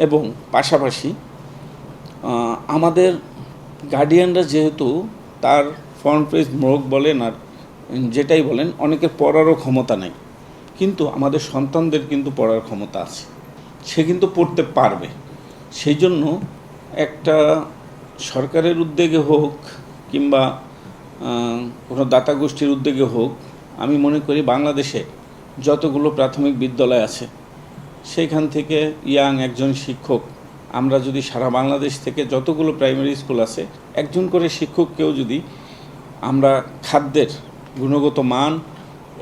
এবং পাশাপাশি আমাদের গার্ডিয়ানরা যেহেতু তার ফ্রন্ট পেজ মোড়ক বলেন আর যেটাই বলেন, অনেকের পড়ারও ক্ষমতা নেই, কিন্তু আমাদের সন্তানদের কিন্তু পড়ার ক্ষমতা আছে, সে কিন্তু পড়তে পারবে। সেই জন্য একটা সরকারের উদ্যোগে হোক কিংবা কোনো দাতা গোষ্ঠীর উদ্যোগে হোক, আমি মনে করি বাংলাদেশে যতগুলো প্রাথমিক বিদ্যালয় আছে সেইখান থেকে ইয়াং একজন শিক্ষক, আমরা যদি সারা বাংলাদেশ থেকে যতগুলো প্রাইমারি স্কুল আছে একজন করে শিক্ষককেও যদি আমরা খাদ্যের গুণগত মান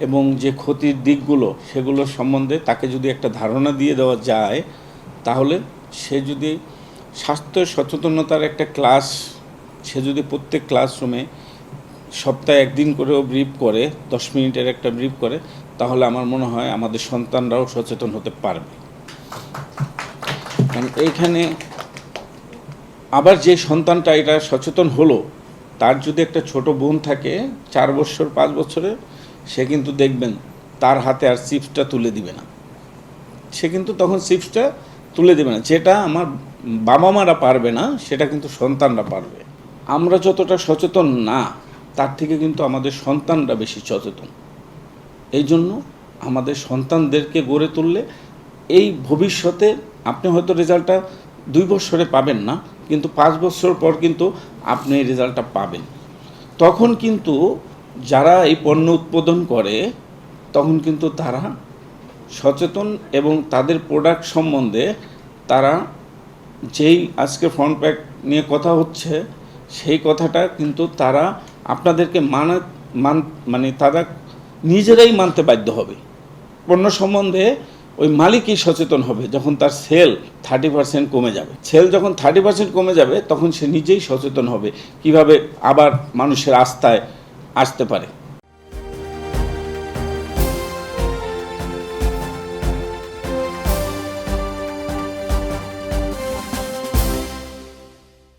এবং যে ক্ষতির দিকগুলো সেগুলোর সম্বন্ধে তাকে যদি একটা ধারণা দিয়ে দেওয়া যায়, তাহলে সে যদি স্বাস্থ্য সচেতনতার একটা ক্লাস, সে যদি প্রত্যেক ক্লাসরুমে সপ্তাহে একদিন করেও ব্রিফ করে, 10 মিনিটের একটা ব্রিফ করে, তাহলে আমার মনে হয় আমাদের সন্তানরাও সচেতন হতে পারবে। কারণ এইখানে আবার যে সন্তানটা এটা সচেতন হলো, তার যদি একটা ছোট বোন থাকে 4 বছর 5 বছরের, সে কিন্তু দেখবেন তার হাতে আর চিপসটা তুলে দিবে না, সে কিন্তু তখন চিপসটা তুলে দেবে না। যেটা আমার বাবা মারা পারবে না, সেটা কিন্তু সন্তানরা পারবে। আমরা যতটা সচেতন না, তার থেকে কিন্তু আমাদের সন্তানরা বেশি সচেতন। এই জন্য আমাদের সন্তানদেরকে গড়ে তুললে এই ভবিষ্যতে আপনি হয়তো রেজাল্টটা 2 বছরে পাবেন না, কিন্তু 5 বছর পর কিন্তু আপনি এই রেজাল্টটা পাবেন। তখন কিন্তু যারা এই পণ্য উৎপাদন করে, তখন কিন্তু তারা সচেতন এবং তাদের প্রোডাক্ট সম্বন্ধে তারা যেই আজকে ফ্রন্ট প্যাক নিয়ে কথা হচ্ছে, সেই কথাটা কিন্তু তারা আপনাদেরকে মানে তারা নিজেরাই মানতে বাধ্য হবে। পণ্য সম্বন্ধে ওই মালিকই সচেতন হবে যখন তার সেল 30% কমে যাবে। সেল যখন 30% কমে যাবে, তখন সে নিজেই সচেতন হবে কিভাবে আবার মানুষের আস্থায় আসতে পারে।